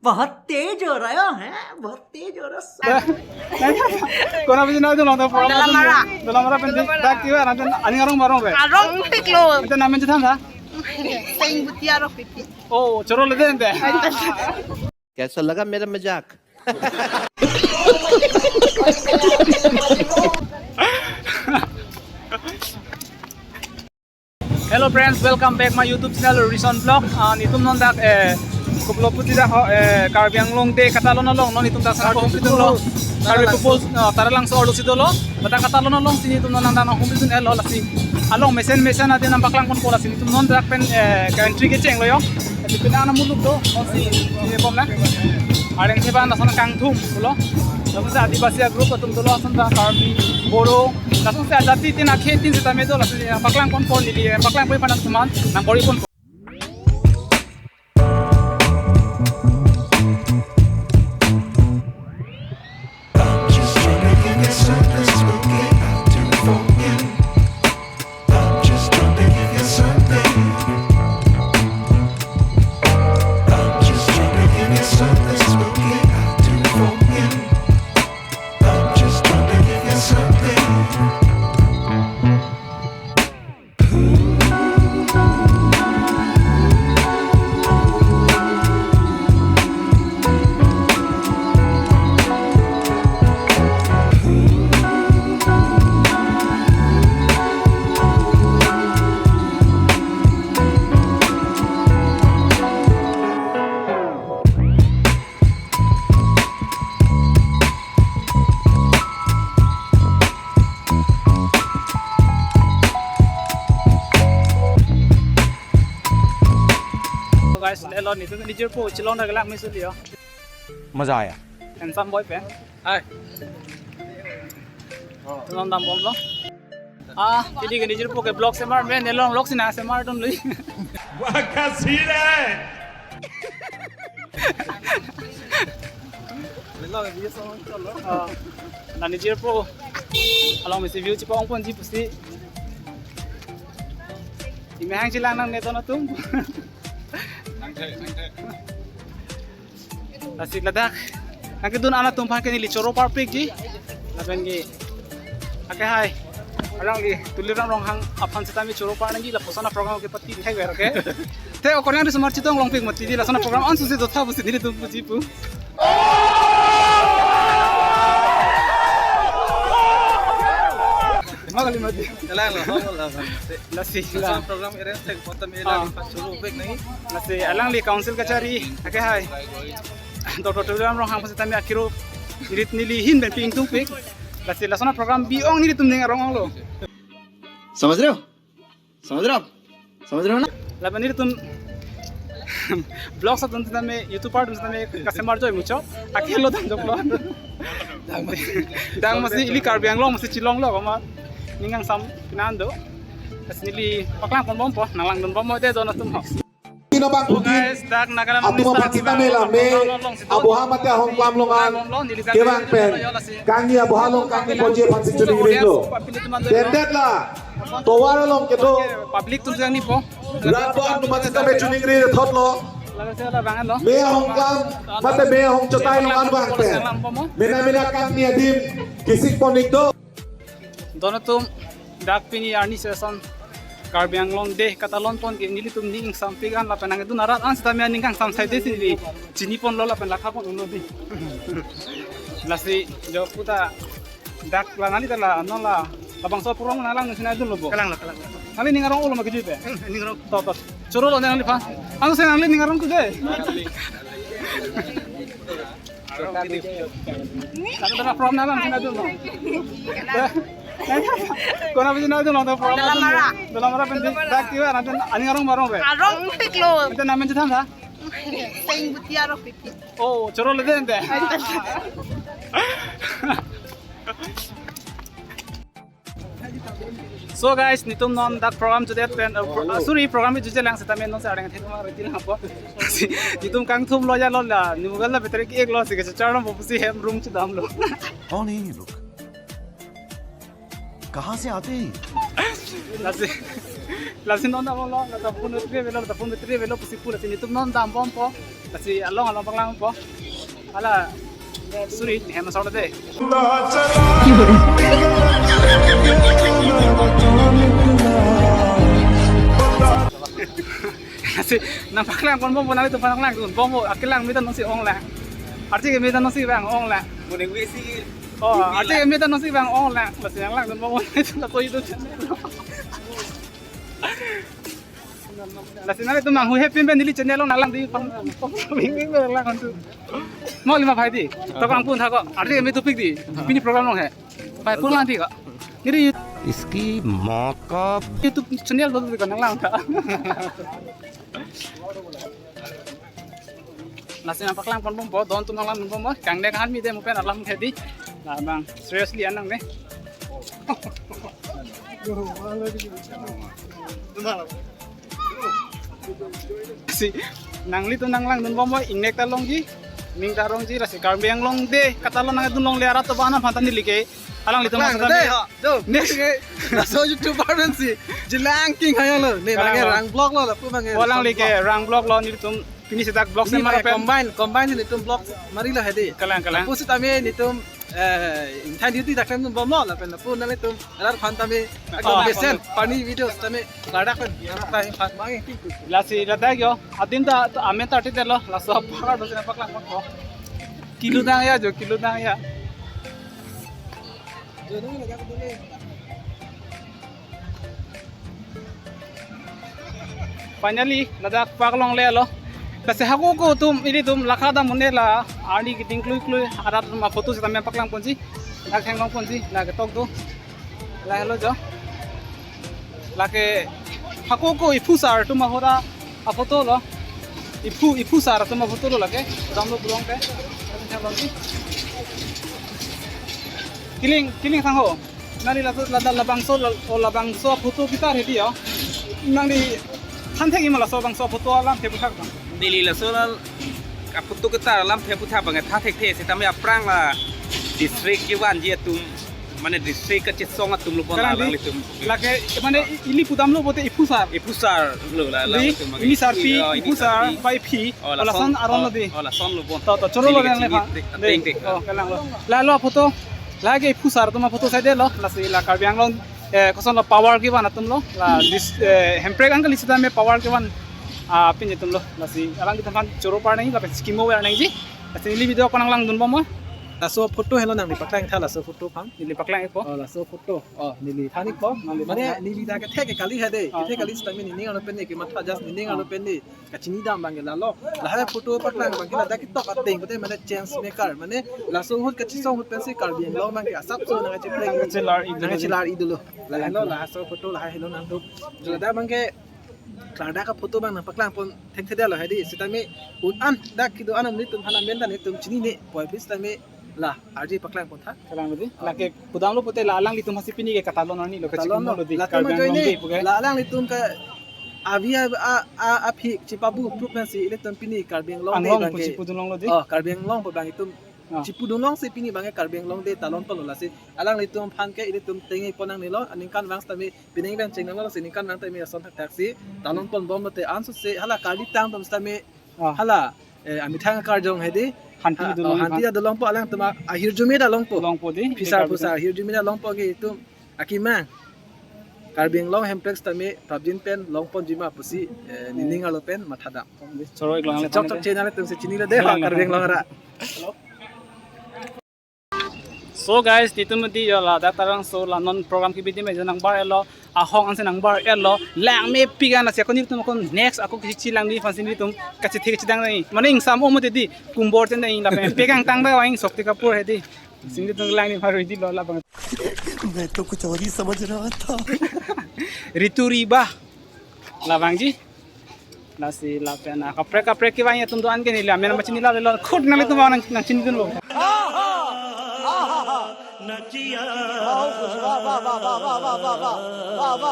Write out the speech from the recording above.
बहुत तेज हो रहा है, बहुत तेज हो रहा है. Kona bisa na dulu untuk program dalam mara penting tak kira nanti ani orang barong be Arong piklo. nanti namen jatah dah Saing butiaro pipi. oh coro lede ente कैसा लगा मेरा मजाक? Hello friends, welcome back my YouTube channel Rison Vlog. Nitum non dak kuplo puti dak Karbi Anglong de katalon long non nitum dak sa ko pitung lo. Karbi kupol taralang so lusi dolo. Bata katalon long sini nitum non nang hum pitun elo lasi. Along mesen ade nam baklang kon pola sini nitum non dak pen country ke cheng lo yo. Tapi pina na muluk do si ni bom na. Areng se ban nasan kang thum lo. Lalu sa adibasi group atum dolo asan da Karbi Boro. Langsung saya jati tin akhe tin sita medo langsung baklang kon pon ni baklang pun panas teman nang bori pun guys elo ni tu nijir po chilon dak lak mesu dio मजा आया. handsome boy pen ai non dam bom lo jadi ke nijir po ke blog se mar men elong lok sina se mar don lui वाह क्या सीन है. na nijir po along mesi view chi pong pon ji pusi imang chilang nang neto na tum Asik ladak. Angke dun anak tumpah ke ni licoro parpik ji. Laben gi. Ake hai. Arang gi tulirang rong hang aphan sitami choro par nangi la posana program ke pati khai ber ke. Te okorang ri smart chitong long pik mati di la sana program an susi dotha busi ni tu puji pu. Magali mati. चला लो लो Lasi la. program arrange tek potam ela pas shuru pek nahi. Lasi alang li council kachari. Ake hai. Dr. Tulirang rong hang sitami akiro irit nili hin ben ping tung pik. Lasi la sana program biong ni tum dengar rong lo. समझ रहे हो? समझ रहे हो आप? समझ रहे हो ना? Laban ini tuh blog sa tuntu tame YouTube part tame customer joy mucho akelo dang joklo dang masih ili Karbi Anglong masih cilong lo koma ningang sam pinando asnili paklang pon bompo nalang don bompo te don atum house Kino bang kutin guys dak nagalam atu mapakita mela me abuha mate ahong klam longan kebang pen kangi abuha long kangi boje pansi chuling ringo dendet la towara long kedo public tuh jang ni po rapo anu matita me chuling ringo thot lo laga se la bangan lo me ahong klam mate me ahong chotai longan bang pen mena kangi adim kisik ponik do donatum dak pini arni season Karbi Anglong de katalon pon ke nili tum ning sampai kan lapan ang itu narat an sita mea ningkang sam side sini cini pon lo lapan lakha pon ulo di lasi jo puta dak la nali tala non la labang so purong nalang sina dun lo bo kalang nali ningarong ulo makiju be ningarong to choro lo nali pa anu se nali ningarong ku de Kada from nalang sina dun lo Kona bisa na dulu untuk program dalam mara penting tak kira nanti ani orang barong be Arong piklo. nanti namen jatah dah Saing butiaro pipi. oh coro lede ente so guys nitum non dak program judet pen sorry program juje lang seta men non sa areng thekma retil hapo nitum kang thum lo ya lo la nimugal la betre ki ek lo sige charam bopusi hem room ch dam lo कौन है ये लोग कहाँ से आते हैं Nasi Lasin non dam long la tapun tre velo pusipula sini tum non dam bom po lasi along panglang po ala suri hema sawda de lasi napaklang kon bom nali tu panglang kun bom akilang mitan nong si ong la arti ke mitan nong si bang ong la Muning wisi. oh arti ke mitan nong si bang ong la lasi yang lang kun bom itu la to itu lasi nali tu mang hu happy ben dili channel long nalang di pang wing lang kon tu mau lima bhai di to kang pun tha ko arti ke mi tu pik di pini program long hai bhai pun lang di ko ini इसकी मौत का YouTube channel do di kan lang tha lasi na paklang pon bom bo don tu lang bom bo kang de kan mi de mo pen alam thedi la bang seriously anang ne si nangli tu nanglang dun bom bo ingnek ta long ji ming ta rong ji la si kar beng long de katalo nang dun long le ara to bana phan tan li ke alang li tu ma sa do next so YouTube si jilang king hayalo ne bang rang blog lo la pu bang walang li ke rang blog lo ni tum pini setak blog se mara pen combine ni tum blog mari la hede kalang pu sit ame ni tum intan duty dakam tum bom lo la pen pu na le tum alar phan tame agam besen pani videos tame gada kan pa phan mangi ti la si la da yo adin da ame ta ti de lo la so pa do se paklang ko kilo dang ya jo kilo dang ya finally ladak paklong le lo kasi haku ko tum ini tum lakada munne la ani ki tingklui klui ara tum ma photo sa me paklang ponji la khang long ponji la ke tok do la hello jo la ke haku ko ifusar tum ma hora a photo lo ifusar tum ma photo lo la ke download bulong ke kiling sang ho nari la labang so photo kita ready yo nang di thanthek imala so bang so photo alam te buthak bang Dili la soal kaputu kita lam the putha bang tha thek the se tamya prang la district ki wan je tum mane district ka chitsong atum lu bon lang litum lake mane ili pudam lo bote ipusar lu la ini sarpi ipusar pai phi la son aron lo di ola son lu bon to choro lo le pha ting oh kalang lo la lo photo lage ipusar tuma photo sai de lo la si la karbiang long koson lo power ki wan atum lo la this hemprek angka lisida me power ki wan pin jetum lo la si alang kita kan choro par nahi la skimo wer nahi ji la si li video konang lang dun bomo la so photo hello nang ni paklang tha la so photo phang nili paklang ko la so photo nili thani ko mane nili da ke thek kali hade ke kali stami ni ninga no pen ke matha just ni ninga no pen ni ka chini dam bang la lo la ha photo paklang bang la da ke tok ateng ko te mane chance maker mane la so hut ka chi so hut pen se kar bien lo mang ke asap so na che play na chilar idulo la hello la so photo la hello nang do la da bang ke klada ka photo bang na paklang pon thek theda lo hadi sitame un an da ki do anam ni tum hana men da ni tum chini ne poi bis tame la arji paklang pon tha kalang lo di lake pudam lo pote la alang li tum hasipini ke katalo no ni lo ka chimo lo di la tama joine la alang ni tum ka avia a phi chipabu frequency electron pini karbeng long de anglong bang puchi pudun long lo di karbeng long pa bang tum chipudung long se pini bang karbeng long de talon pon la se alang ni tum phan ke ile tum tengi ponang ni lo aning kan wang tame pining bang cheng lo se ning kan nang tame son taxi talon pon bom te ansu se hala kali tang tum tame hala ami thang kar jong hede hanti da long po alang tuma ahir jumi da long po di pisar pusar ahir jumi da long po ge tum akimang karbeng long hemplex tame prabjin pen long pon jima pusi nining alo pen mathada choro iklang le chok channel tum se chini la de karbeng long ra so guys dito mo di yo la datarang so la non program ki bidi me janang bar elo ahong anse nang bar elo lang me piga na se ko ni tum kon next ako ki chi lang ni fansin tum ka chi thik chi dang nai mane ing sam o mo di kumbor chen dai la pegang tang da waing sokti kapur he di sing tum lang ni maru di lo la bang मैं तो कुछ और ही समझ रहा था rituriba la bang ji la si la pena kapre ki waing tum do an ke ni la me na machini la lo khut na le tum nang chin dun lo नचिया वाह